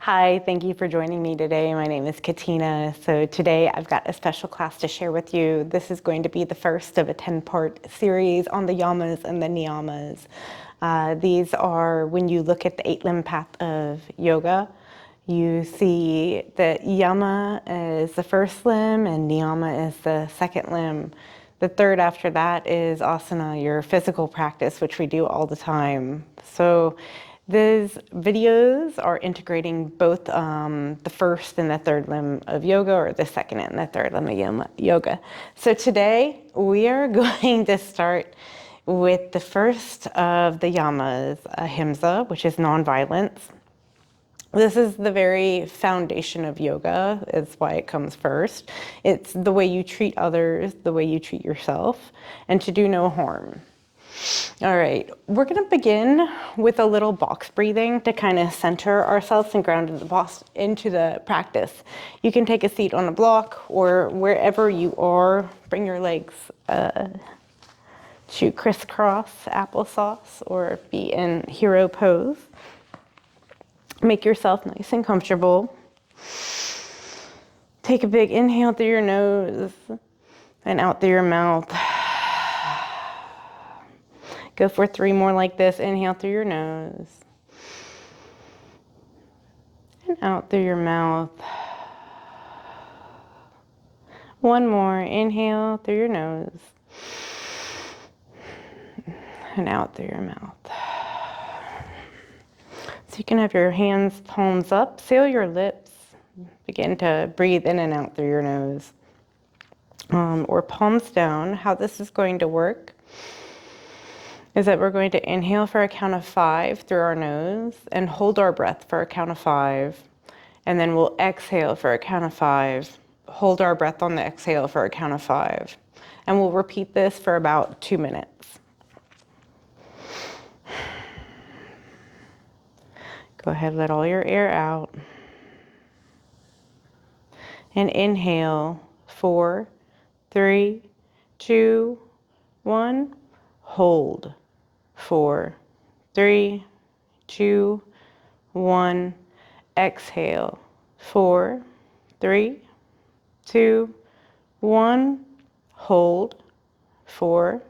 Hi, thank you for joining me today. My name is Katina. So today I've got a special class to share with you. This is going to be the first of a 10-part series on the yamas and the niyamas. These are when you look at the 8-limb path of yoga, you see that yama is the first limb and niyama is the second limb. The third after that is asana, your physical practice, which we do all the time. So these videos are integrating both the first and the third limb of yoga, or the second and the third limb of yoga. So today we are going to start with the first of the yamas, Ahimsa, which is nonviolence. This is the very foundation of yoga. It's why it comes first. It's the way you treat others, the way you treat yourself, and to do no harm. All right, we're gonna begin with a little box breathing to kind of center ourselves and ground into the practice. You can take a seat on a block or wherever you are. Bring your legs to crisscross applesauce or be in hero pose. Make yourself nice and comfortable. Take a big inhale through your nose and out through your mouth. Go for 3 more like this. Inhale through your nose and out through your mouth. 1 more. Inhale through your nose and out through your mouth. So you can have your hands palms up, seal your lips, begin to breathe in and out through your nose. Or palms down. How this is going to work is that we're going to inhale for a count of 5 through our nose and hold our breath for a count of 5. And then we'll exhale for a count of 5. Hold our breath on the exhale for a count of 5. And we'll repeat this for about 2 minutes. Go ahead, let all your air out. And inhale, 4, 3, 2, 1. Hold, 4, 3, 2, 1. Exhale, 4, 3, 2, 1. Hold, 4,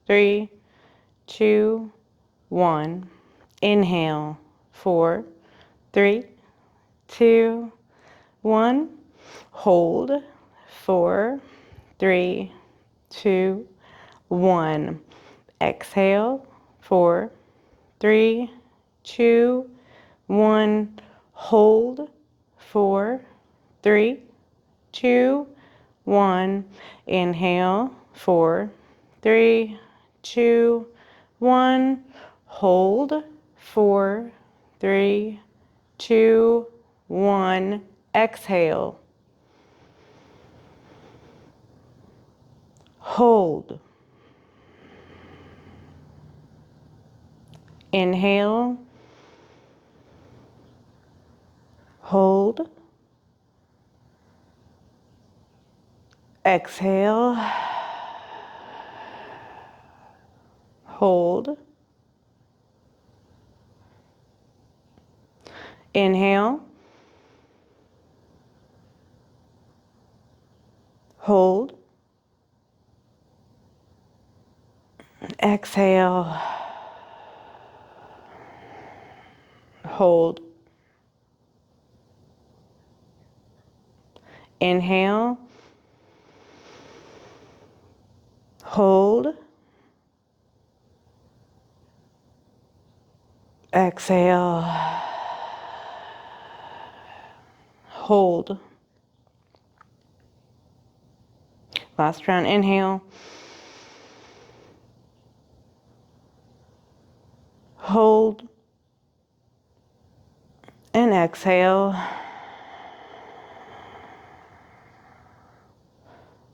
3, 2, 1. Inhale, 4, 3, 2, 1. Hold, 4, 3, 2, 1. Exhale, 4, 3, 2, 1. Hold, 4, 3, 2, 1. Inhale, 4, 3, 2, 1. Hold, 4, 3, 2, 1. Exhale. Hold. Inhale. Hold. Exhale. Hold. Inhale. Hold. Exhale. Hold. Inhale. Hold. Exhale. Hold. Last round, inhale. Hold. And exhale.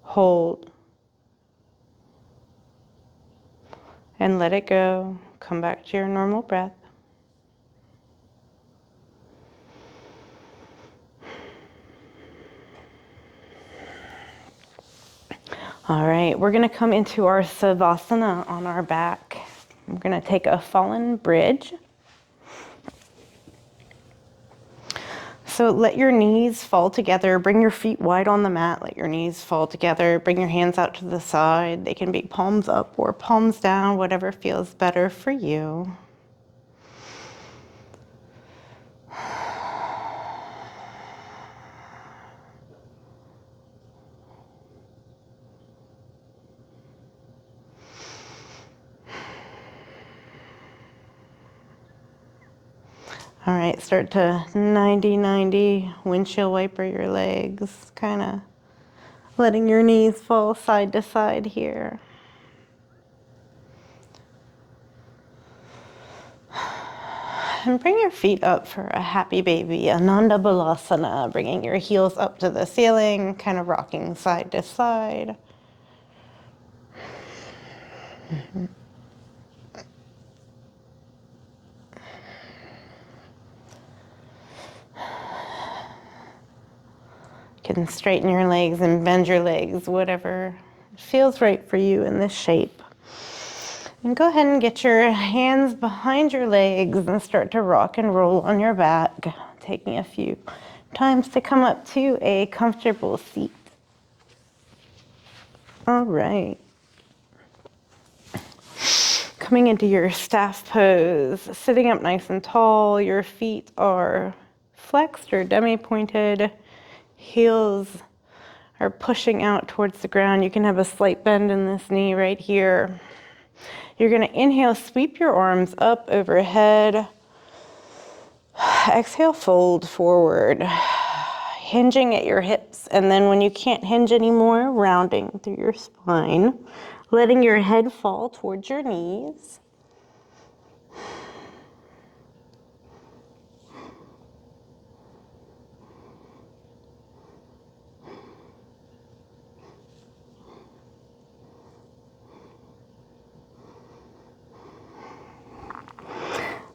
Hold. And let it go. Come back to your normal breath. All right, we're gonna come into our Savasana on our back. We're gonna take a fallen bridge. So let your knees fall together. Bring your feet wide on the mat. Let your knees fall together. Bring your hands out to the side. They can be palms up or palms down, whatever feels better for you. All right, start to 90-90, windshield wiper your legs, kind of letting your knees fall side to side here. And bring your feet up for a happy baby, Ananda Balasana, bringing your heels up to the ceiling, kind of rocking side to side. You can straighten your legs and bend your legs, whatever feels right for you in this shape. And go ahead and get your hands behind your legs and start to rock and roll on your back, taking a few times to come up to a comfortable seat. All right. Coming into your staff pose, sitting up nice and tall, your feet are flexed or demi-pointed, heels are pushing out towards the ground. You can have a slight bend in this knee right here. You're gonna inhale, sweep your arms up overhead. Exhale, fold forward, hinging at your hips. And then when you can't hinge anymore, rounding through your spine, letting your head fall towards your knees.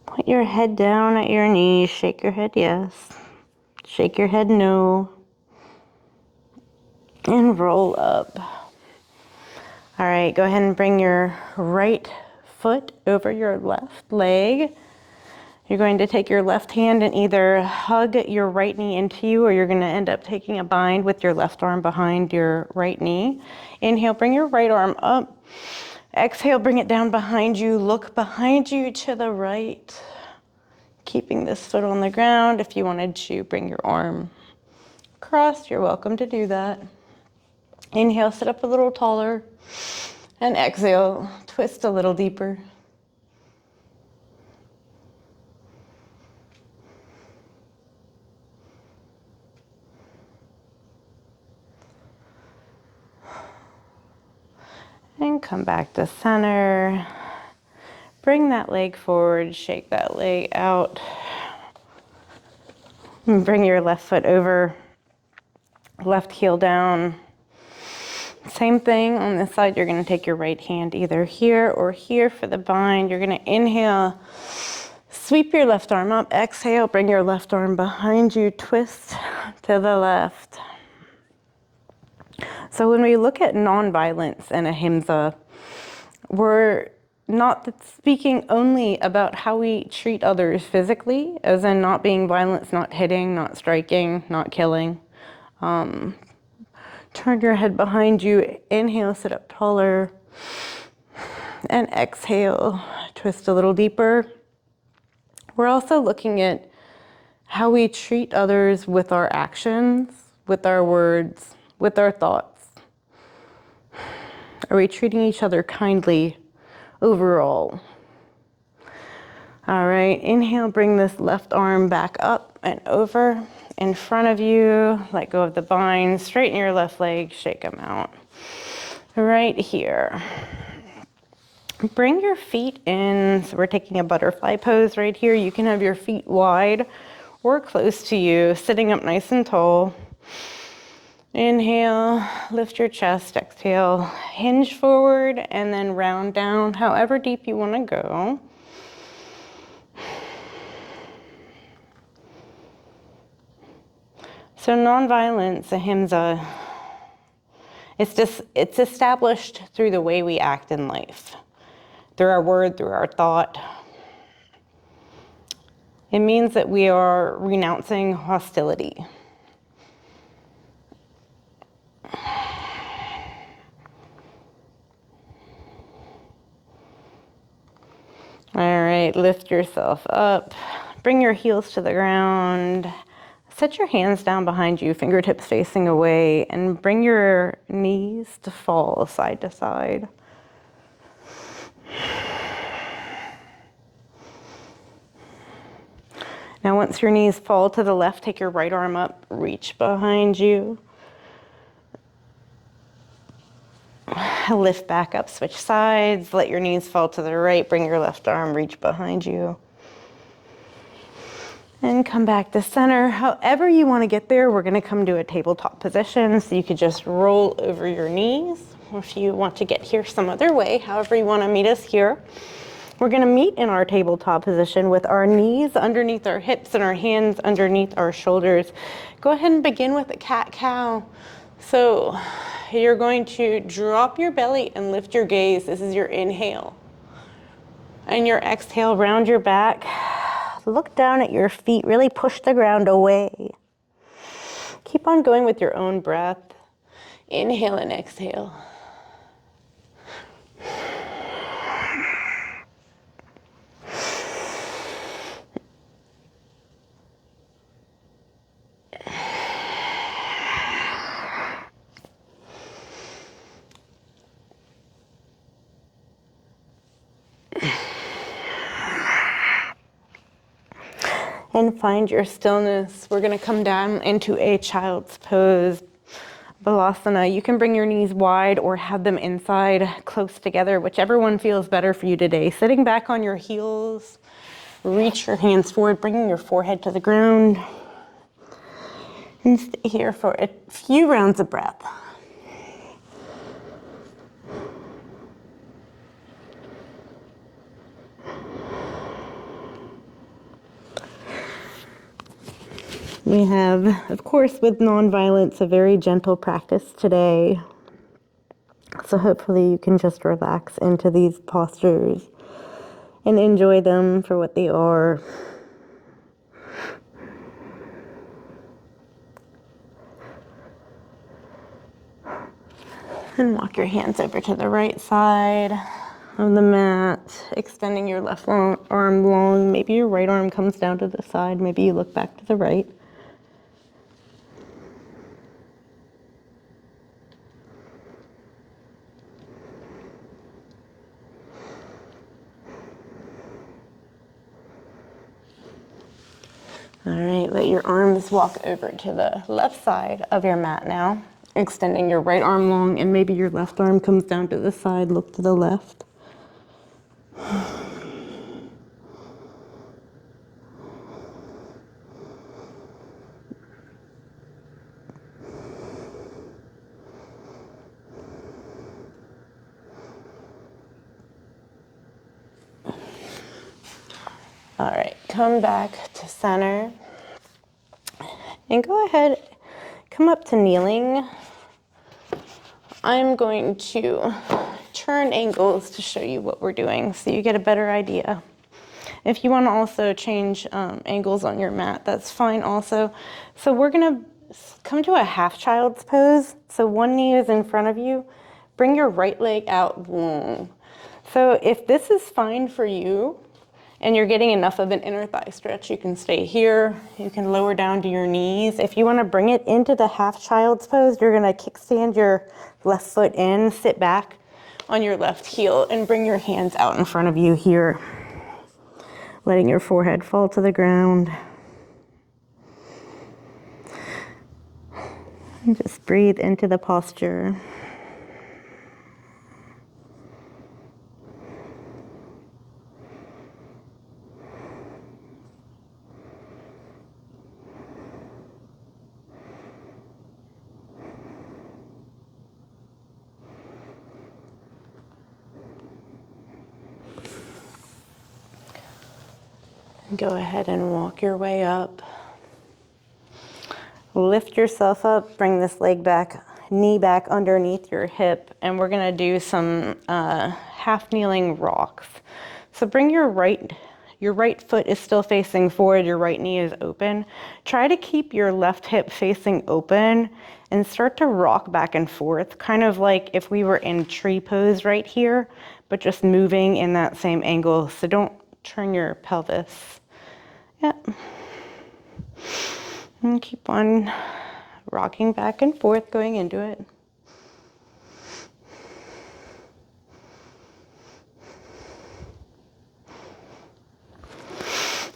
Put your head down at your knees, shake your head yes, shake your head no, and roll up. All right, go ahead and bring your right foot over your left leg. You're going to take your left hand and either hug your right knee into you, or you're gonna end up taking a bind with your left arm behind your right knee. Inhale, bring your right arm up. Exhale, bring it down behind you. Look behind you to the right. Keeping this foot on the ground. If you wanted to bring your arm crossed, you're welcome to do that. Inhale, sit up a little taller. And exhale, twist a little deeper. And come back to center. Bring that leg forward, shake that leg out. And bring your left foot over, left heel down. Same thing on this side, you're gonna take your right hand either here or here for the bind. You're gonna inhale, sweep your left arm up, exhale, bring your left arm behind you, twist to the left. So when we look at nonviolence and ahimsa, we're not speaking only about how we treat others physically, as in not being violent, not hitting, not striking, not killing. Turn your head behind you, inhale, sit up taller, and exhale, twist a little deeper. We're also looking at how we treat others with our actions, with our words, with our thoughts. Are we treating each other kindly overall? All right, inhale, bring this left arm back up and over in front of you. Let go of the bind, straighten your left leg, shake them out. Right here. Bring your feet in. So we're taking a butterfly pose right here. You can have your feet wide or close to you, sitting up nice and tall. Inhale, lift your chest, exhale, hinge forward and then round down, however deep you want to go. So nonviolence, ahimsa, it's established through the way we act in life, through our word, through our thought. It means that we are renouncing hostility. All right, lift yourself up. Bring your heels to the ground. Set your hands down behind you, fingertips facing away, and bring your knees to fall side to side. Now, once your knees fall to the left, take your right arm up, reach behind you. Lift back up, switch sides, let your knees fall to the right, bring your left arm, reach behind you. And come back to center. However you want to get there, we're going to come to a tabletop position. So you could just roll over your knees. Or if you want to get here some other way, however you want to meet us here. We're going to meet in our tabletop position with our knees underneath our hips and our hands underneath our shoulders. Go ahead and begin with a cat-cow. So you're going to drop your belly and lift your gaze. This is your inhale. And your exhale, round your back. Look down at your feet, really push the ground away. Keep on going with your own breath. Inhale and exhale. And find your stillness. We're going to come down into a child's pose, Balasana. You can bring your knees wide or have them inside, close together, whichever one feels better for you today. Sitting back on your heels, reach your hands forward, bringing your forehead to the ground. And stay here for a few rounds of breath. We have, of course, with nonviolence, a very gentle practice today. So hopefully you can just relax into these postures and enjoy them for what they are. And walk your hands over to the right side of the mat, extending your left arm long. Maybe your right arm comes down to the side. Maybe you look back to the right. All right, let your arms walk over to the left side of your mat now, extending your right arm long, and maybe your left arm comes down to the side, look to the left. All right, come back to center. And go ahead, come up to kneeling. I'm going to turn angles to show you what we're doing so you get a better idea. If you want to also change angles on your mat, that's fine also. So we're going to come to a half child's pose. So one knee is in front of you. Bring your right leg out long. So if this is fine for you, and you're getting enough of an inner thigh stretch, you can stay here. You can lower down to your knees. If you want to bring it into the half child's pose, you're going to kickstand your left foot in, sit back on your left heel, and bring your hands out in front of you here, letting your forehead fall to the ground. And just breathe into the posture. Go ahead and walk your way up. Lift yourself up, bring this leg back, knee back underneath your hip, and we're gonna do some half kneeling rocks. So bring your Your right foot is still facing forward, your right knee is open. Try to keep your left hip facing open and start to rock back and forth, kind of like if we were in tree pose right here, but just moving in that same angle. So don't turn your pelvis. Yep. And keep on rocking back and forth, going into it.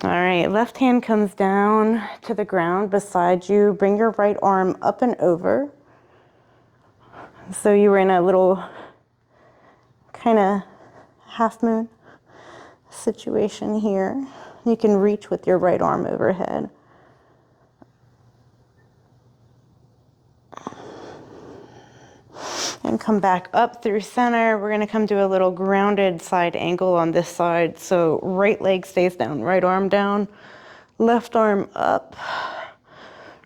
All right, left hand comes down to the ground beside you. Bring your right arm up and over. So you were in a little kind of half moon situation here. You can reach with your right arm overhead. And come back up through center. We're gonna come to a little grounded side angle on this side. So right leg stays down, right arm down, left arm up.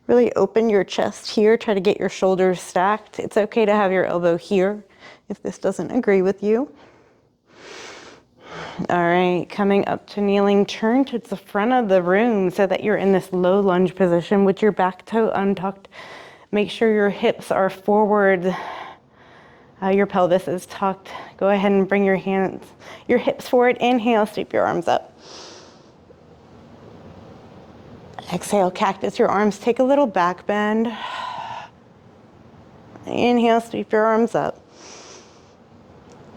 Really open your chest here. Try to get your shoulders stacked. It's okay to have your elbow here if this doesn't agree with you. All right, coming up to kneeling, turn to the front of the room so that you're in this low lunge position with your back toe untucked. Make sure your hips are forward. Your pelvis is tucked. Go ahead and bring your hands, your hips forward. Inhale, sweep your arms up. Exhale, cactus your arms. Take a little back bend. Inhale, sweep your arms up.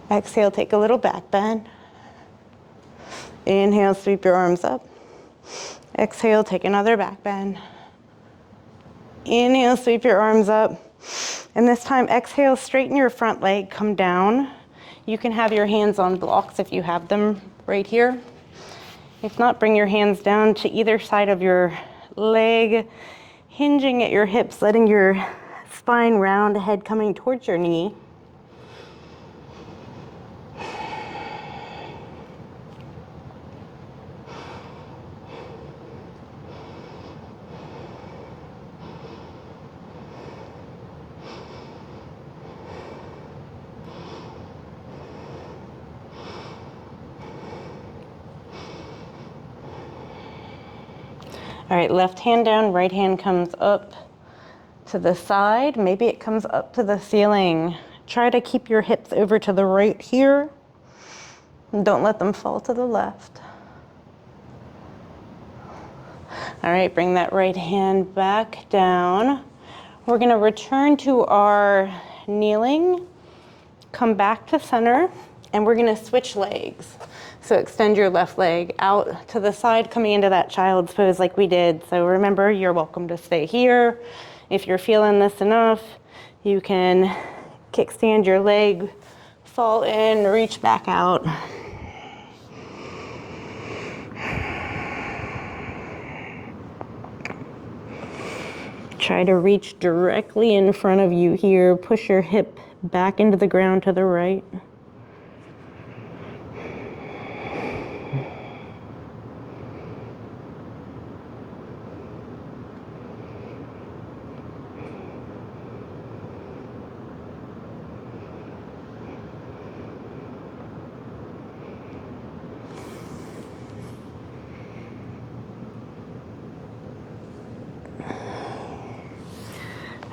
Exhale, take a little back bend. Inhale, sweep your arms up. Exhale, take another back bend. Inhale, sweep your arms up. And this time, exhale, straighten your front leg, come down. You can have your hands on blocks if you have them right here. If not, bring your hands down to either side of your leg, hinging at your hips, letting your spine round, head coming towards your knee. All right, left hand down, right hand comes up to the side. Maybe it comes up to the ceiling. Try to keep your hips over to the right here. And don't let them fall to the left. All right, bring that right hand back down. We're gonna return to our kneeling, come back to center, and we're gonna switch legs. So extend your left leg out to the side, coming into that child's pose like we did. So remember, you're welcome to stay here. If you're feeling this enough, you can kickstand your leg, fall in, reach back out. Try to reach directly in front of you here. Push your hip back into the ground to the right.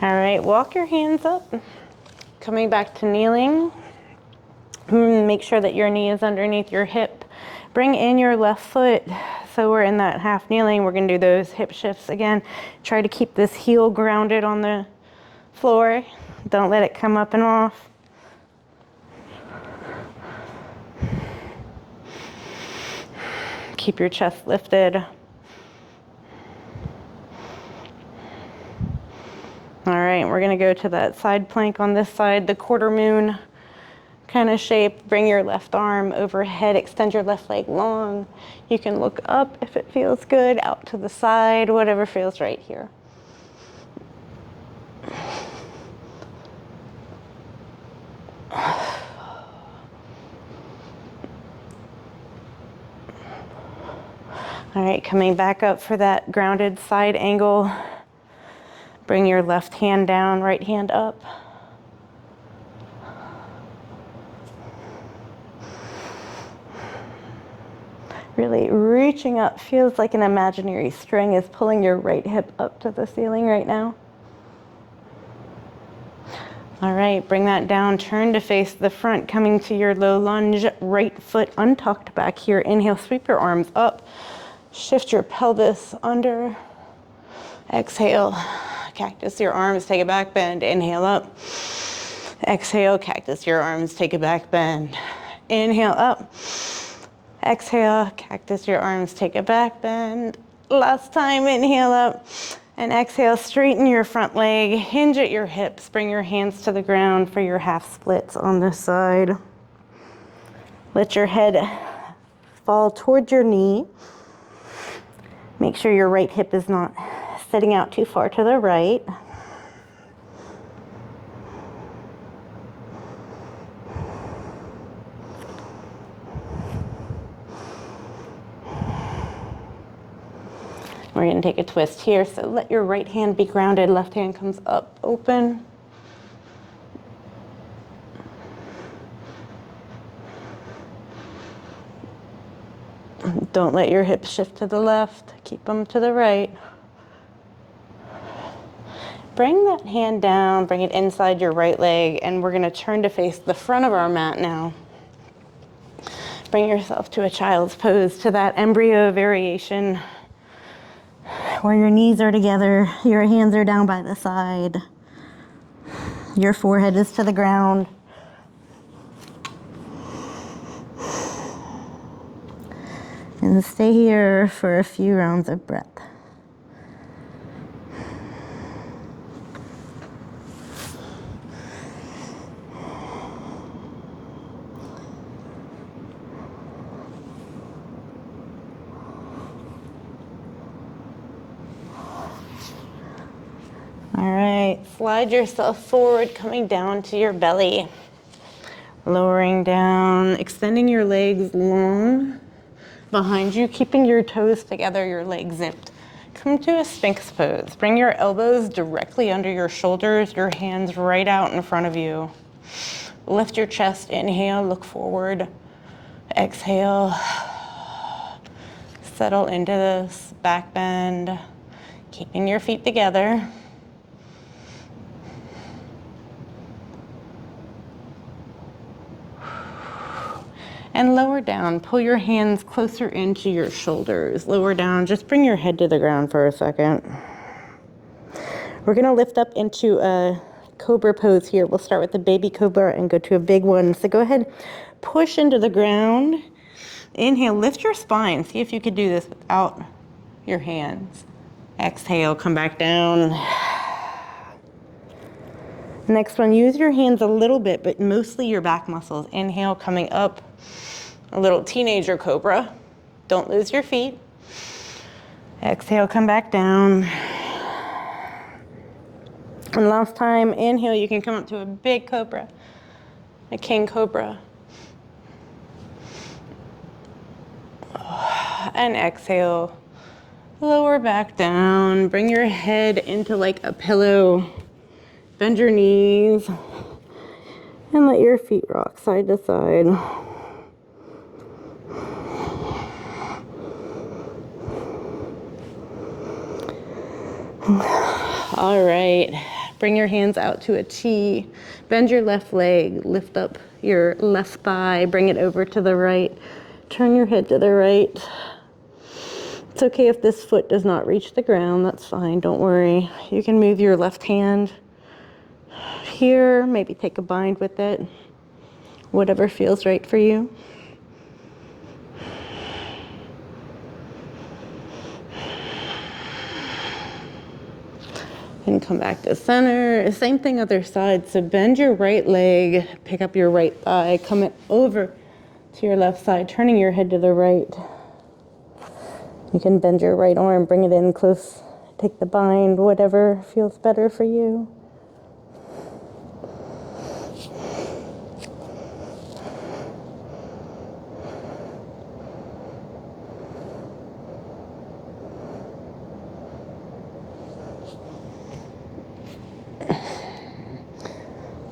All right, walk your hands up. Coming back to kneeling. Make sure that your knee is underneath your hip. Bring in your left foot. So we're in that half kneeling. We're gonna do those hip shifts again. Try to keep this heel grounded on the floor. Don't let it come up and off. Keep your chest lifted. All right, we're gonna go to that side plank on this side, the quarter moon kind of shape. Bring your left arm overhead, extend your left leg long. You can look up if it feels good, out to the side, whatever feels right here. All right, coming back up for that grounded side angle. Bring your left hand down, right hand up. Really reaching up. Feels like an imaginary string is pulling your right hip up to the ceiling right now. All right, bring that down, turn to face the front, coming to your low lunge, right foot untucked back here. Inhale, sweep your arms up, shift your pelvis under. Exhale, cactus your arms, take a back bend, inhale up. Exhale, cactus your arms, take a back bend. Inhale up. Exhale, cactus your arms, take a back bend. Last time, inhale up. And exhale, straighten your front leg, hinge at your hips, bring your hands to the ground for your half splits on this side. Let your head fall towards your knee. Make sure your right hip is not sitting out too far to the right. We're going to take a twist here, so let your right hand be grounded, left hand comes up, open. Don't let your hips shift to the left, keep them to the right. Bring that hand down, bring it inside your right leg, and we're going to turn to face the front of our mat now. Bring yourself to a child's pose, to that embryo variation, where your knees are together, your hands are down by the side, your forehead is to the ground. And stay here for a few rounds of breath. All right, slide yourself forward, coming down to your belly. Lowering down, extending your legs long behind you, keeping your toes together, your legs zipped. Come to a Sphinx pose. Bring your elbows directly under your shoulders, your hands right out in front of you. Lift your chest, inhale, look forward. Exhale, settle into this back bend, keeping your feet together. And lower down, pull your hands closer into your shoulders. Lower down, just bring your head to the ground for a second. We're gonna lift up into a cobra pose here. We'll start with the baby cobra and go to a big one. So go ahead, push into the ground. Inhale, lift your spine. See if you could do this without your hands. Exhale, come back down. Next one, use your hands a little bit, but mostly your back muscles. Inhale, coming up. A little teenager cobra. Don't lose your feet. Exhale, come back down. And last time, inhale, you can come up to a big cobra, a king cobra. And exhale, lower back down. Bring your head into like a pillow. Bend your knees and let your feet rock side to side. All right, bring your hands out to a T. Bend your left leg, lift up your left thigh, bring it over to the right. Turn your head to the right. It's okay if this foot does not reach the ground, that's fine, don't worry. You can move your left hand here, maybe take a bind with it, whatever feels right for you. And come back to center. Same thing other side. So bend your right leg, pick up your right thigh, come it over to your left side, turning your head to the right. You can bend your right arm, bring it in close, take the bind, whatever feels better for you.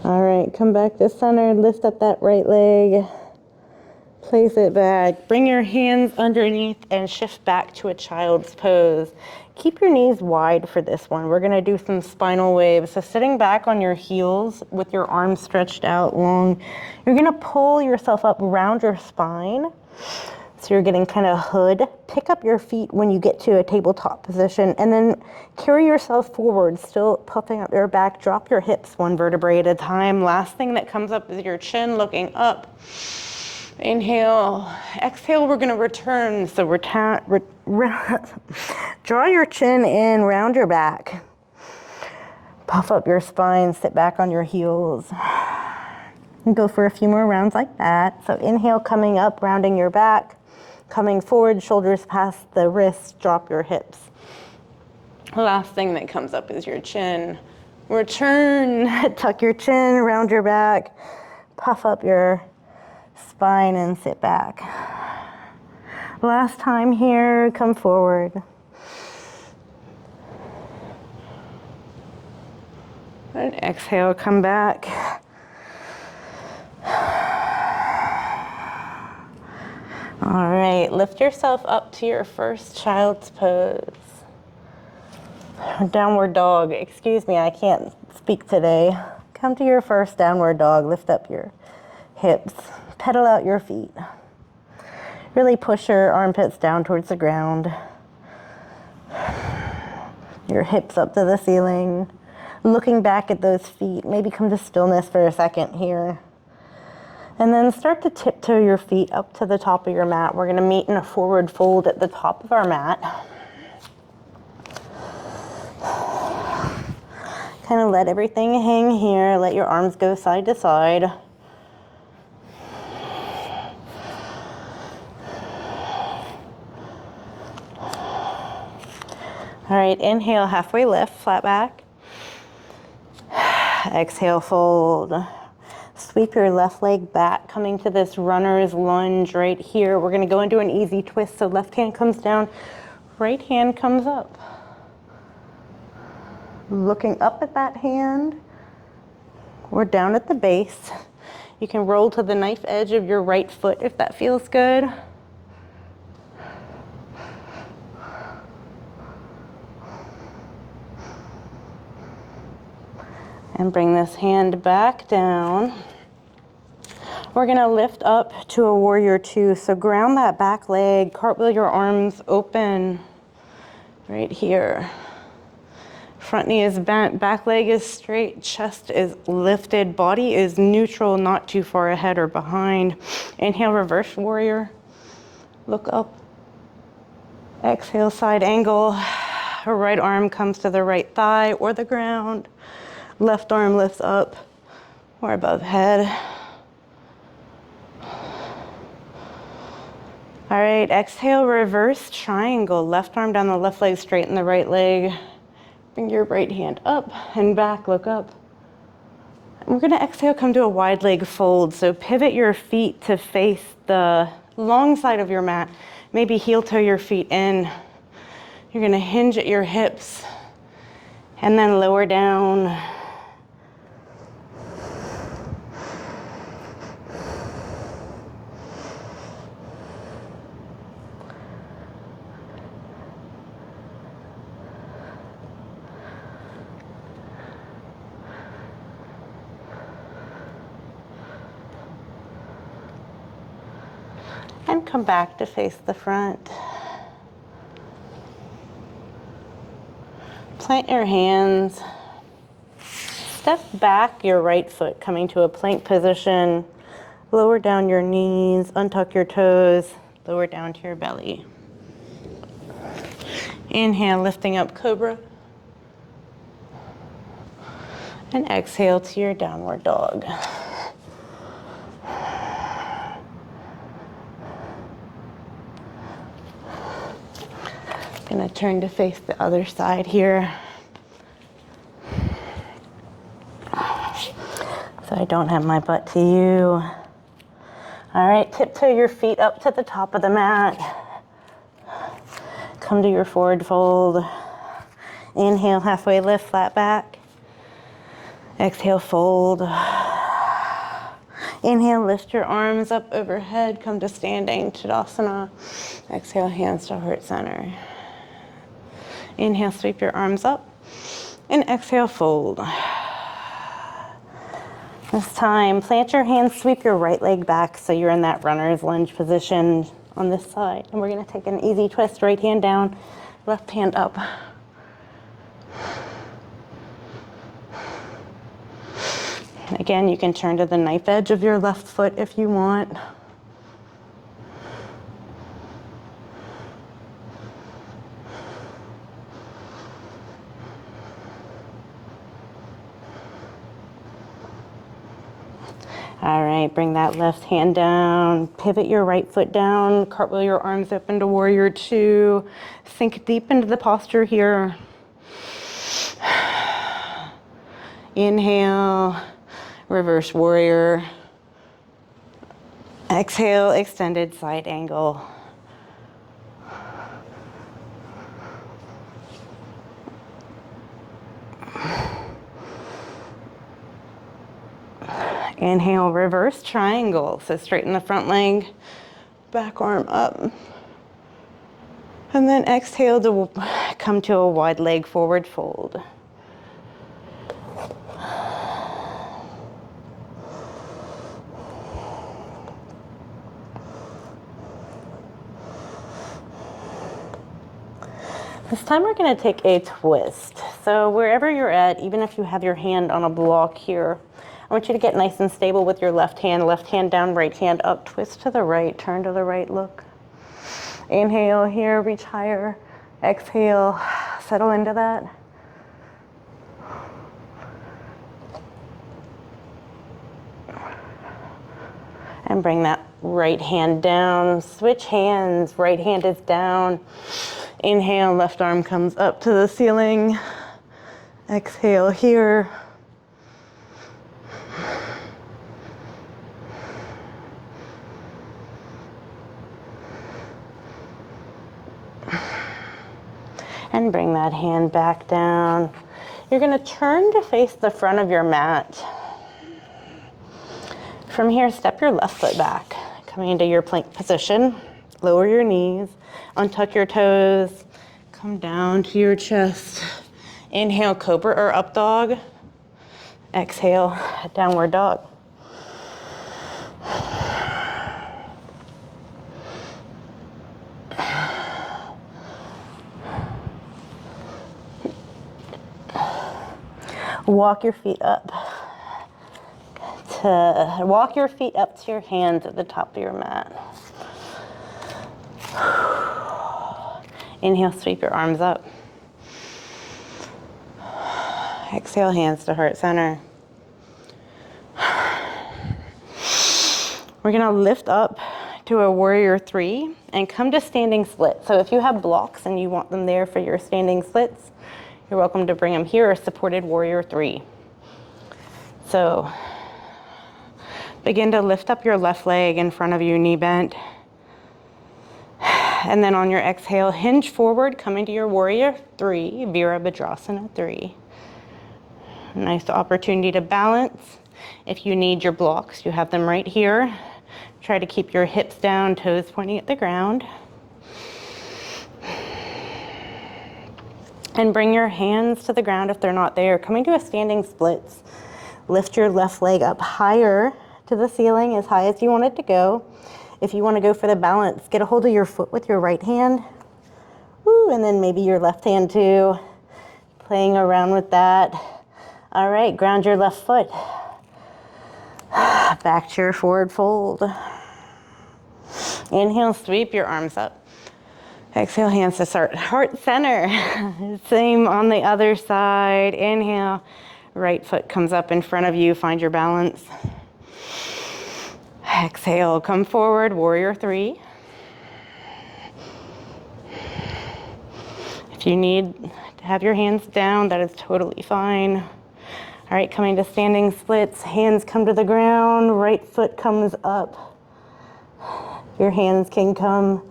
All right, come back to center, lift up that right leg, Place it back. Bring your hands underneath and shift back to a child's pose. Keep your knees wide for this one. We're gonna do some spinal waves. So sitting back on your heels with your arms stretched out long, you're gonna pull yourself up around your spine. So you're getting kind of hood. Pick up your feet when you get to a tabletop position and then carry yourself forward, still puffing up your back. Drop your hips one vertebrae at a time. Last thing that comes up is your chin looking up. Inhale, exhale, we're gonna return. So draw your chin in, round your back. Puff up your spine, sit back on your heels. And go for a few more rounds like that. So inhale, coming up, rounding your back. Coming forward, shoulders past the wrists, drop your hips. Last thing that comes up is your chin. Return, tuck your chin, round your back, puff up your spine and sit back. Last time here, come forward. And exhale, come back. All right, lift yourself up to your first child's pose. Downward dog. Excuse me, I can't speak today. Come to your first downward dog. Lift up your hips. Pedal out your feet. Really push your armpits down towards the ground. Your hips up to the ceiling. Looking back at those feet. Maybe come to stillness for a second here. And then start to tiptoe your feet up to the top of your mat. We're gonna meet in a forward fold at the top of our mat. Kind of let everything hang here. Let your arms go side to side. All right, inhale, halfway lift, flat back. Exhale, fold. Sweep your left leg back, coming to this runner's lunge right here. We're gonna go into an easy twist. So left hand comes down, right hand comes up. Looking up at that hand, or down at the base. You can roll to the knife edge of your right foot if that feels good. And bring this hand back down. We're gonna lift up to a warrior two. So ground that back leg, cartwheel your arms open right here. Front knee is bent, back leg is straight, chest is lifted, body is neutral, not too far ahead or behind. Inhale, reverse warrior. Look up. Exhale, side angle. Right arm comes to the right thigh or the ground. Left arm lifts up or above head. All right, exhale, reverse triangle. Left arm down the left leg, straighten the right leg. Bring your right hand up and back, look up. And we're gonna exhale, come to a wide leg fold. So pivot your feet to face the long side of your mat. Maybe heel toe your feet in. You're gonna hinge at your hips and then lower down. And come back to face the front. Plant your hands. Step back your right foot, coming to a plank position. Lower down your knees, untuck your toes, lower down to your belly. Inhale, lifting up cobra. And exhale to your downward dog. Gonna turn to face the other side here. So I don't have my butt to you. All right, tiptoe your feet up to the top of the mat. Come to your forward fold. Inhale, halfway lift, flat back. Exhale, fold. Inhale, lift your arms up overhead, come to standing Tadasana. Exhale, hands to heart center. Inhale, sweep your arms up, and exhale, fold. This time, plant your hands, sweep your right leg back so you're in that runner's lunge position on this side. And we're gonna take an easy twist, right hand down, left hand up. And again, you can turn to the knife edge of your left foot if you want. All right, bring that left hand down, pivot your right foot down, cartwheel your arms up into warrior two. Sink deep into the posture here. Inhale, reverse warrior. Exhale, extended side angle. Inhale, reverse triangle. So straighten the front leg, back arm up. And then exhale to come to a wide leg forward fold. This time we're going to take a twist. So wherever you're at, even if you have your hand on a block here, I want you to get nice and stable with your left hand down, right hand up, twist to the right, turn to the right, look. Inhale here, reach higher. Exhale, settle into that. And bring that right hand down, switch hands, right hand is down. Inhale, left arm comes up to the ceiling. Exhale here. And bring that hand back down. You're gonna turn to face the front of your mat. From here, step your left foot back, coming into your plank position. Lower your knees, untuck your toes, come down to your chest. Inhale, cobra or up dog. Exhale, downward dog. Walk your feet up to your hands at the top of your mat. Inhale, sweep your arms up. Exhale, hands to heart center. We're gonna lift up to a warrior three and come to standing split. So if you have blocks and you want them there for your standing splits, you're welcome to bring them here, or supported warrior three. So begin to lift up your left leg in front of you, knee bent. And then on your exhale, hinge forward, coming to your warrior three, Virabhadrasana three. Nice opportunity to balance. If you need your blocks, you have them right here. Try to keep your hips down, toes pointing at the ground. And bring your hands to the ground if they're not there. Coming to a standing splits. Lift your left leg up higher to the ceiling, as high as you want it to go. If you want to go for the balance, get a hold of your foot with your right hand. Woo, and then maybe your left hand too. Playing around with that. All right, ground your left foot. Back to your forward fold. Inhale, sweep your arms up. Exhale, hands to start heart center. Same on the other side. Inhale, right foot comes up in front of you, find your balance. Exhale, come forward, warrior three. If you need to have your hands down, that is totally fine. All right, coming to standing splits, hands come to the ground, right foot comes up. Your hands can come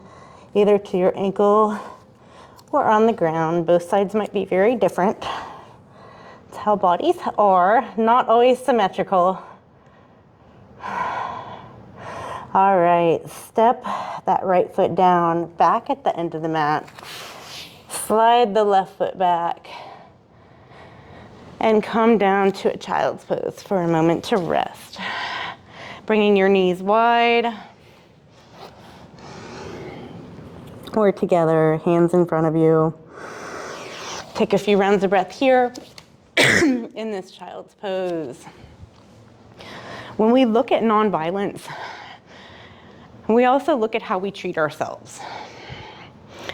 either to your ankle or on the ground. Both sides might be very different. It's how bodies are, not always symmetrical. All right, step that right foot down, back at the end of the mat. Slide the left foot back and come down to a child's pose for a moment to rest. Bringing your knees wide or together, hands in front of you. Take a few rounds of breath here in this child's pose. When we look at nonviolence, we also look at how we treat ourselves.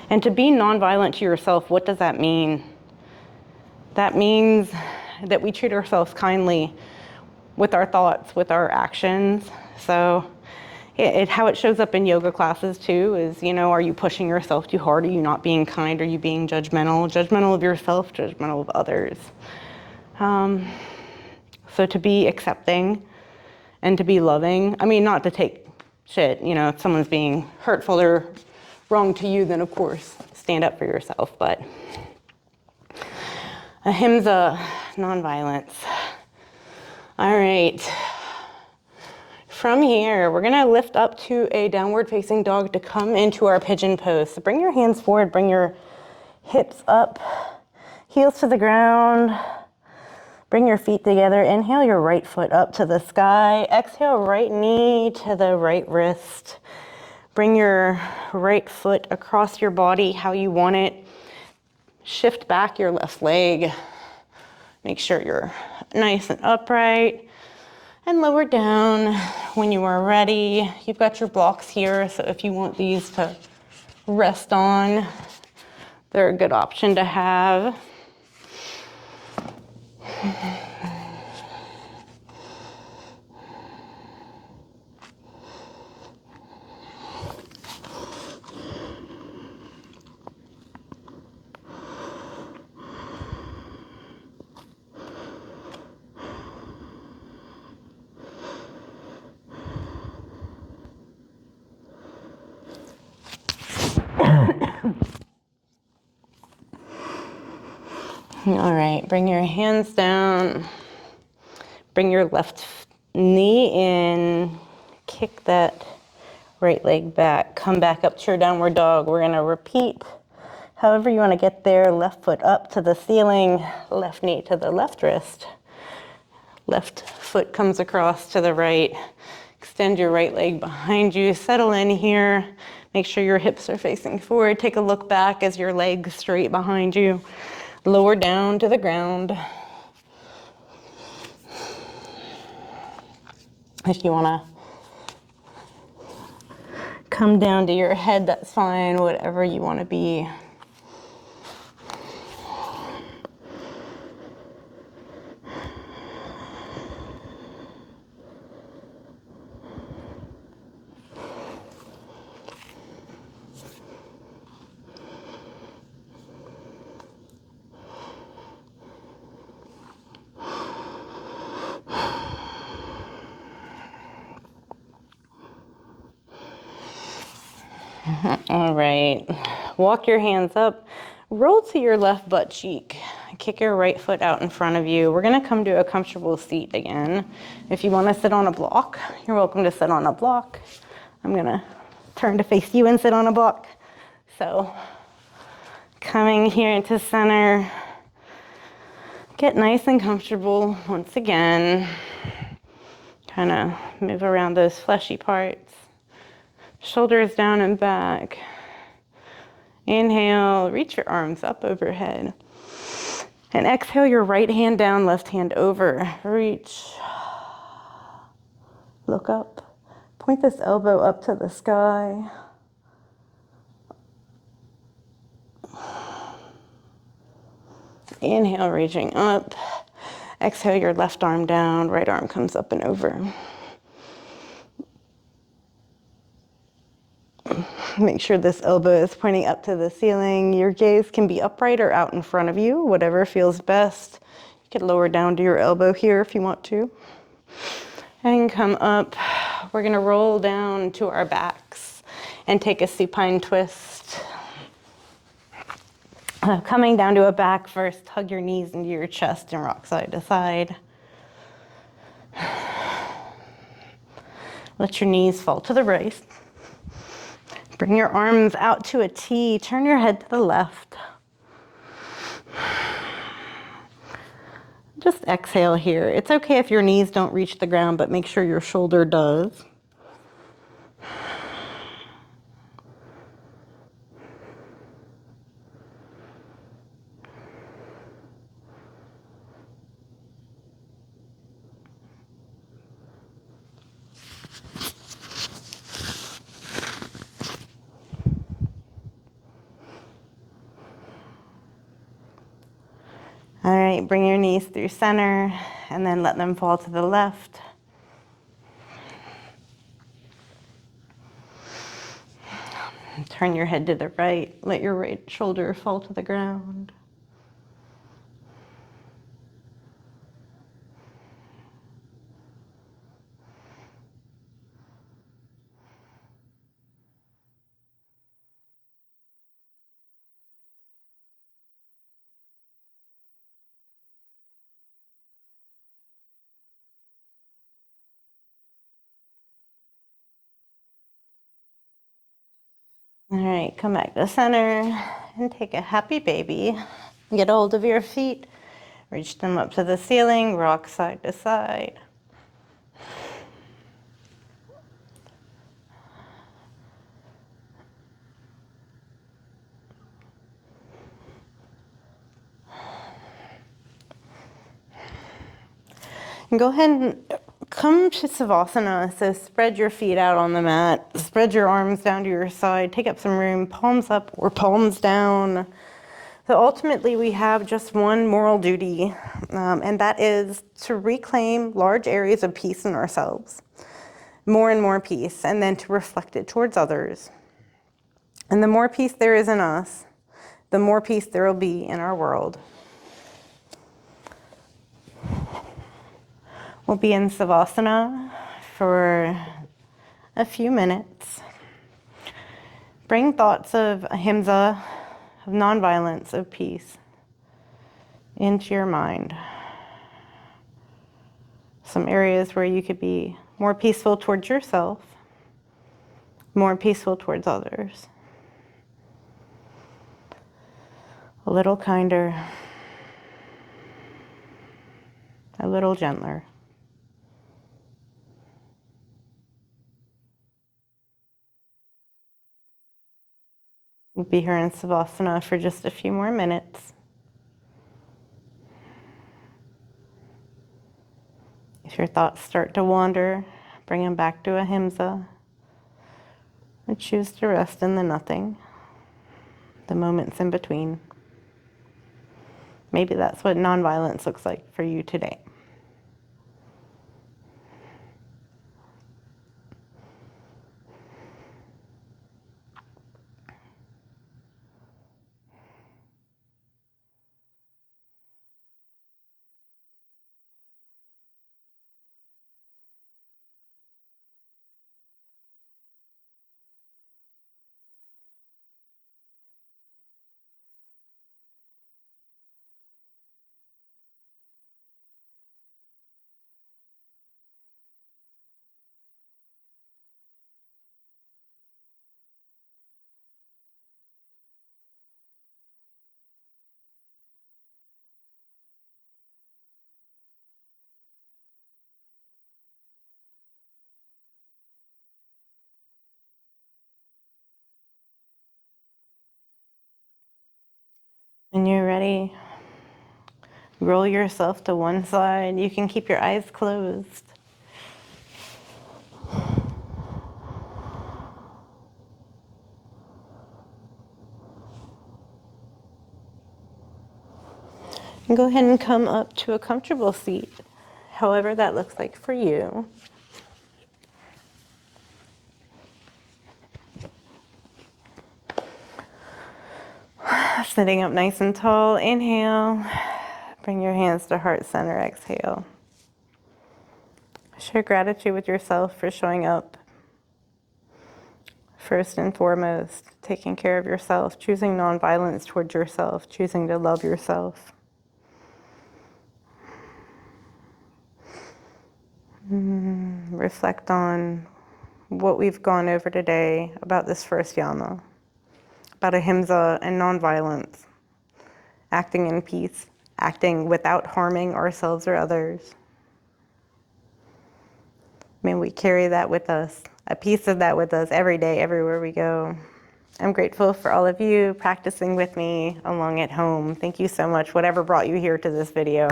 And to be nonviolent to yourself, what does that mean? That means that we treat ourselves kindly with our thoughts, with our actions. So how it shows up in yoga classes too is, are you pushing yourself too hard? Are you not being kind? Are you being judgmental? Judgmental of yourself, judgmental of others. So to be accepting and to be loving, not to take shit, if someone's being hurtful or wrong to you, then of course, stand up for yourself. But Ahimsa, nonviolence. All right. From here, we're gonna lift up to a downward facing dog to come into our pigeon pose. So bring your hands forward, bring your hips up, heels to the ground. Bring your feet together. Inhale your right foot up to the sky. Exhale, right knee to the right wrist. Bring your right foot across your body how you want it. Shift back your left leg. Make sure you're nice and upright. And lower down when you are ready. You've got your blocks here, so if you want these to rest on, they're a good option to have. All right, bring your hands down. Bring your left knee in. Kick that right leg back. Come back up to your downward dog. We're gonna repeat however you wanna get there. Left foot up to the ceiling. Left knee to the left wrist. Left foot comes across to the right. Extend your right leg behind you. Settle in here. Make sure your hips are facing forward. Take a look back as your legs straight behind you. Lower down to the ground. If you want to come down to your head, that's fine, whatever you want to be. All right, walk your hands up, roll to your left butt cheek, kick your right foot out in front of you. We're gonna come to a comfortable seat again. If you wanna sit on a block, you're welcome to sit on a block. I'm gonna turn to face you and sit on a block. So, coming here into center, get nice and comfortable once again. Kind of move around those fleshy parts. Shoulders down and back. Inhale, reach your arms up overhead. And exhale your right hand down, left hand over. Reach. Look up. Point this elbow up to the sky. Inhale, reaching up. Exhale your left arm down, right arm comes up and over. Make sure this elbow is pointing up to the ceiling. Your gaze can be upright or out in front of you, whatever feels best. You can lower down to your elbow here if you want to. And come up. We're gonna roll down to our backs and take a supine twist. Coming down to a back first, hug your knees into your chest and rock side to side. Let your knees fall to the right. Bring your arms out to a T. Turn your head to the left. Just exhale here. It's okay if your knees don't reach the ground, but make sure your shoulder does. All right, bring your knees through center and then let them fall to the left. Turn your head to the right. Let your right shoulder fall to the ground. All right, come back to center and take a happy baby. Get a hold of your feet, reach them up to the ceiling, rock side to side. And go ahead and come to Savasana. So spread your feet out on the mat, spread your arms down to your side, take up some room, palms up or palms down. So ultimately we have just one moral duty, and that is to reclaim large areas of peace in ourselves, more and more peace, and then to reflect it towards others. And the more peace there is in us, the more peace there will be in our world. We'll be in Savasana for a few minutes. Bring thoughts of Ahimsa, of nonviolence, of peace into your mind. Some areas where you could be more peaceful towards yourself, more peaceful towards others. A little kinder, a little gentler. We'll be here in Savasana for just a few more minutes. If your thoughts start to wander, bring them back to Ahimsa. And choose to rest in the nothing, the moments in between. Maybe that's what nonviolence looks like for you today. When you're ready, roll yourself to one side. You can keep your eyes closed. And go ahead and come up to a comfortable seat, however that looks like for you. Sitting up nice and tall, inhale. Bring your hands to heart center, exhale. Share gratitude with yourself for showing up. First and foremost, taking care of yourself, choosing nonviolence towards yourself, choosing to love yourself. Reflect on what we've gone over today about this first yama, about ahimsa and nonviolence, acting in peace, acting without harming ourselves or others. May we carry that with us, a piece of that with us every day, everywhere we go. I'm grateful for all of you practicing with me along at home. Thank you so much. Whatever brought you here to this video,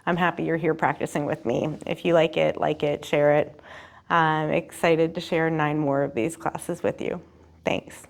I'm happy you're here practicing with me. If you like it, share it. I'm excited to share 9 more of these classes with you. Thanks.